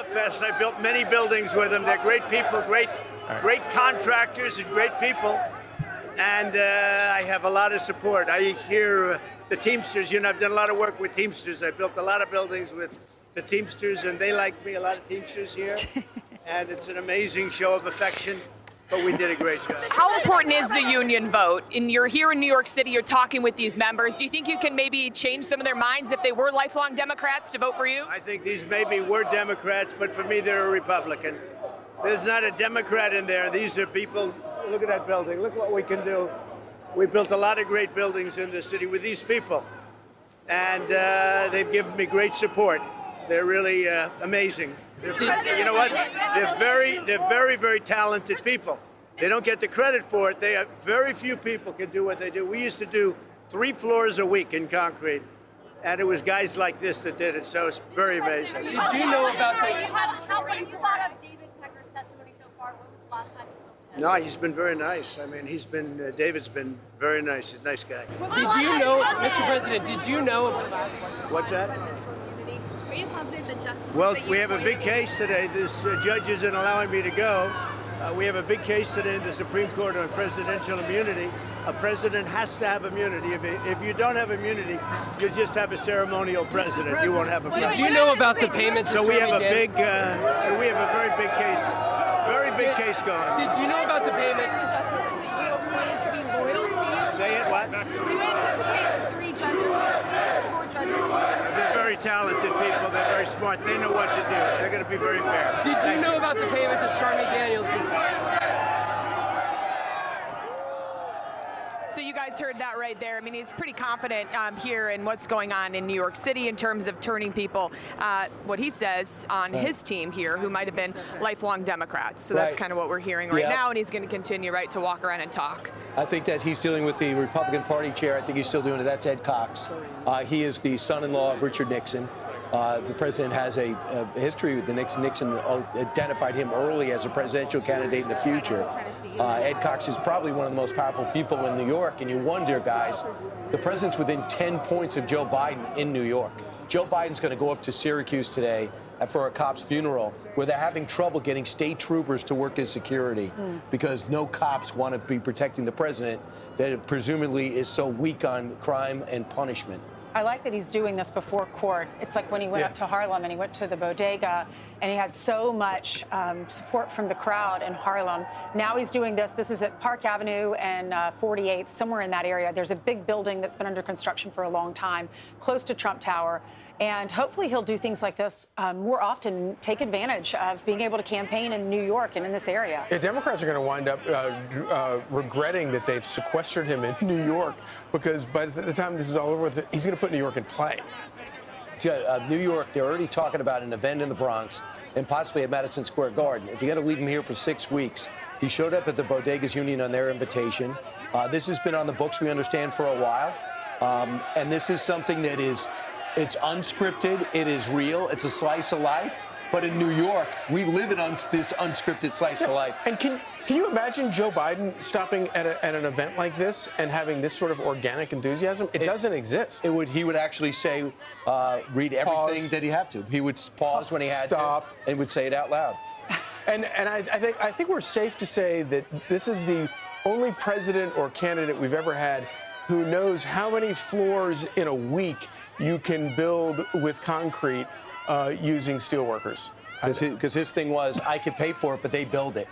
love fest. I built many buildings with them. They're great people, great contractors and great people. And I have a lot of support. I hear the Teamsters, I've done a lot of work with Teamsters. I built a lot of buildings with the Teamsters, and they like me, a lot of Teamsters here. And it's an amazing show of affection, but we did a great job. How important is the union vote? And you're here in New York City, you're talking with these members. Do you think you can maybe change some of their minds if they were lifelong Democrats to vote for you? I think these maybe were Democrats, but for me, they're a Republican. There's not a Democrat in there. These are people. Look at that building. Look what we can do. We built a lot of great buildings in the city with these people. And they've given me great support. They're really amazing. You know what? They're very, very talented people. They don't get the credit for it. Very few people can do what they do. We used to do 3 floors a week in concrete. And it was guys like this that did it. So it's very amazing. Did you know about What do you thought of David Pecker's testimony so far? When was the last time you spoke to him? No, he's been very nice. I mean, David's been very nice. He's a nice guy. Did you know, Mr. President, did you know? What's that? Are you confident that justice? Well, we have a big case today. This judge isn't allowing me to go. We have a big case today in the Supreme Court on presidential immunity. A president has to have immunity. If you don't have immunity, you just have a ceremonial president. You won't have immunity. Did you know about the payments? So we have a very big case, going. Did you know about the payment? Say it, what? Do you anticipate the 3 judges, 4 judges? They're very talented people. They're very smart. They know what to do. They're going to be very fair. Did you know about the payment to Stormy Daniels? So you guys heard that right there. I mean, he's pretty confident here in what's going on in New York City in terms of turning people, what he says, on his team here who might have been lifelong Democrats. So that's kind of what we're hearing right now, and he's going to continue, to walk around and talk. I think that he's dealing with the Republican Party chair. I think he's still doing it. That's Ed Cox. He is the son-in-law of Richard Nixon. The president has a history with the Nixon. Nixon identified him early as a presidential candidate in the future. Ed Cox is probably one of the most powerful people in New York, and you wonder, guys, the president's within 10 points of Joe Biden in New York. Joe Biden's going to go up to Syracuse today for a cop's funeral where they're having trouble getting state troopers to work as security because no cops want to be protecting the president that presumably is so weak on crime and punishment. I like that he's doing this before court. It's like when he went up to Harlem and he went to the bodega and he had so much support from the crowd in Harlem. Now he's doing this. This is at Park Avenue and 48th, somewhere in that area. There's a big building that's been under construction for a long time, close to Trump Tower. And hopefully he'll do things like this more often, take advantage of being able to campaign in New York and in this area. Yeah, Democrats are going to wind up regretting that they've sequestered him in New York, because by the time this is all over with, he's going to put New York in play. New York, they're already talking about an event in the Bronx and possibly at Madison Square Garden. If you're going to leave him here for 6 weeks, he showed up at the Bodegas Union on their invitation. This has been on the books, we understand, for a while. And this is something that it's unscripted, it is real, it's a slice of life. But in New York, we live in this unscripted slice of life. And can you imagine Joe Biden stopping at an event like this and having this sort of organic enthusiasm? It doesn't exist. He would actually say, read everything that he have to. He would pause when he had to, and would say it out loud. And I think we're safe to say that this is the only president or candidate we've ever had who knows how many floors in a week you can build with concrete using steel workers. Because his thing was, I could pay for it, but they build it.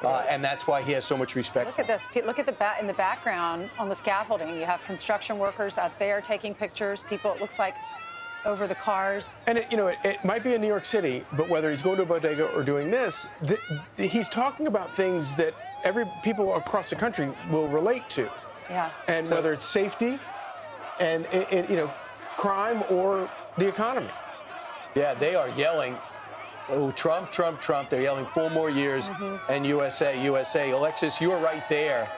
And that's why he has so much respect. Look at this. Look at in the background on the scaffolding. You have construction workers out there taking pictures. People, it looks like, over the cars. And it might be in New York City, but whether he's going to a bodega or doing this, he's talking about things that people across the country will relate to. Yeah. And whether it's safety and crime or the economy. Yeah, they are yelling, oh, Trump, Trump, Trump. They're yelling 4 more years and USA, USA. Alexis, you were right there.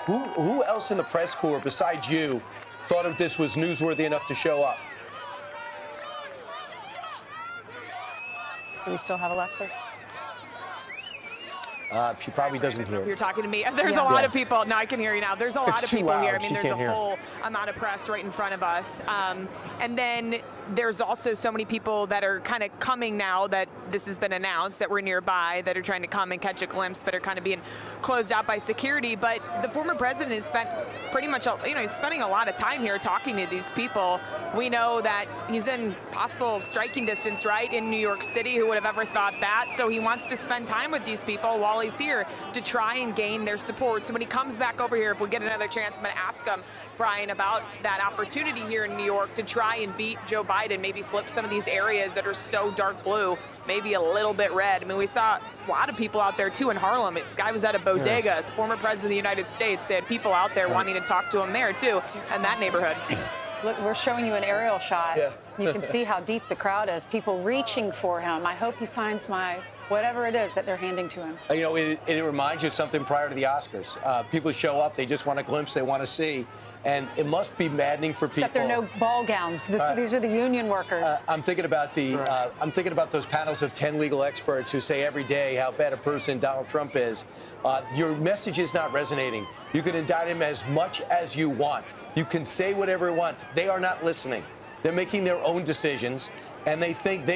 Who else in the press corps besides you thought of this was newsworthy enough to show up? Do we still have Alexis? She probably doesn't hear. If you're talking to me, there's a lot of people. No, I can hear you now. There's a lot of people here. I mean, there's a full amount of press right in front of us. And then there's also so many people that are kind of coming now that this has been announced that we're nearby, that are trying to come and catch a glimpse, but are kind of being closed out by security. But the former president has spent pretty much, he's spending a lot of time here talking to these people. We know that he's in possible striking distance, right, in New York City. Who would have ever thought that? So he wants to spend time with these people while he's here to try and gain their support. So when he comes back over here, if we get another chance, I'm going to ask him, Brian, about that opportunity here in New York to try and beat Joe Biden, maybe flip some of these areas that are so dark blue, maybe a little bit red. I mean, we saw a lot of people out there, too, in Harlem. The guy was at a bodega, Yes. the former president of the United States. They had people out there wanting to talk to him there, too, in that neighborhood. Look, we're showing you an aerial shot. Yeah. You can see how deep the crowd is. People reaching for him. I hope he signs my whatever it is that they're handing to him. You know, it reminds you of something prior to the Oscars. People show up, they just want a glimpse, they want to see. And it must be maddening for people. Except there are no ball gowns. These are the union workers. I'm thinking about I'm thinking about those panels of 10 legal experts who say every day how bad a person Donald Trump is. Your message is not resonating. You can indict him as much as you want. You can say whatever you want. They are not listening. They're making their own decisions, and they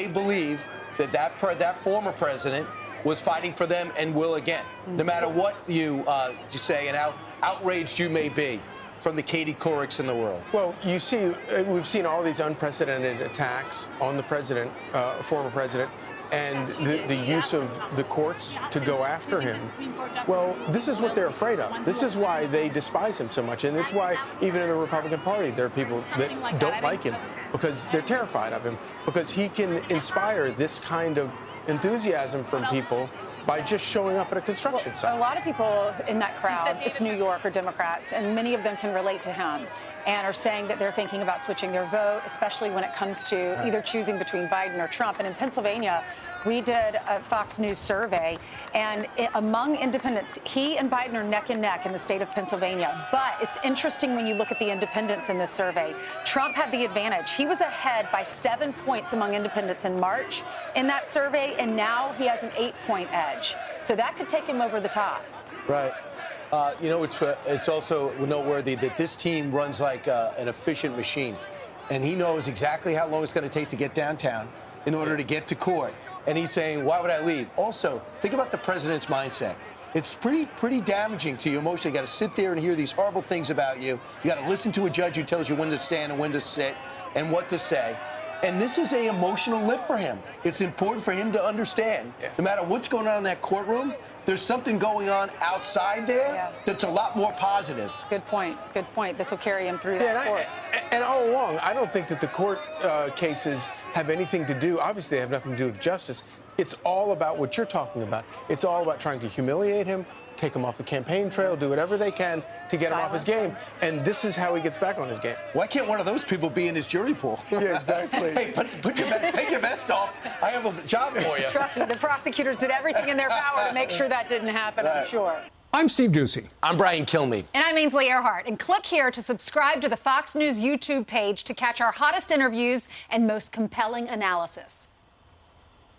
believe that former president was fighting for them and will again, no matter what you say and how outraged you may be from the Katie Courics in the world. Well, you see, we've seen all these unprecedented attacks on the president, former president, and the use of the courts to go after him. Well, this is what they're afraid of. This is why they despise him so much. And it's why even in the Republican Party, there are people that don't like him because they're terrified of him, because he can inspire this kind of enthusiasm from people by just showing up at a construction site. A lot of people in that crowd, it's New York or Democrats, and many of them can relate to him and are saying that they're thinking about switching their vote, especially when it comes to either choosing between Biden or Trump. And in Pennsylvania, we did a Fox News survey, and among independents, he and Biden are neck and neck in the state of Pennsylvania. But it's interesting when you look at the independents in this survey. Trump had the advantage. He was ahead by 7 points among independents in March in that survey, and now he has an 8-point edge. So that could take him over the top. Right. It's also noteworthy that this team runs like an efficient machine, and he knows exactly how long it's going to take to get downtown in order to get to court. And he's saying, why would I leave? Also, think about the president's mindset. It's pretty damaging to you emotionally. You got to sit there and hear these horrible things about you. You got to listen to a judge who tells you when to stand and when to sit and what to say. And this is an emotional lift for him. It's important for him to understand, no matter what's going on in that courtroom, there's something going on outside there that's a lot more positive. Good point. Good point. This will carry him through that court. And all along, I don't think that the court cases have anything to do, obviously they have nothing to do with justice. It's all about what you're talking about. It's all about trying to humiliate him, take him off the campaign trail, do whatever they can to get him off his game. And this is how he gets back on his game. Why can't one of those people be in his jury pool? Yeah, exactly. Hey, take your vest off. I have a job for you. Trust me, the prosecutors did everything in their power to make sure that didn't happen, I'm sure. I'm Steve Ducey. I'm Brian Kilmeade. And I'm Ainsley Earhart. And click here to subscribe to the Fox News YouTube page to catch our hottest interviews and most compelling analysis.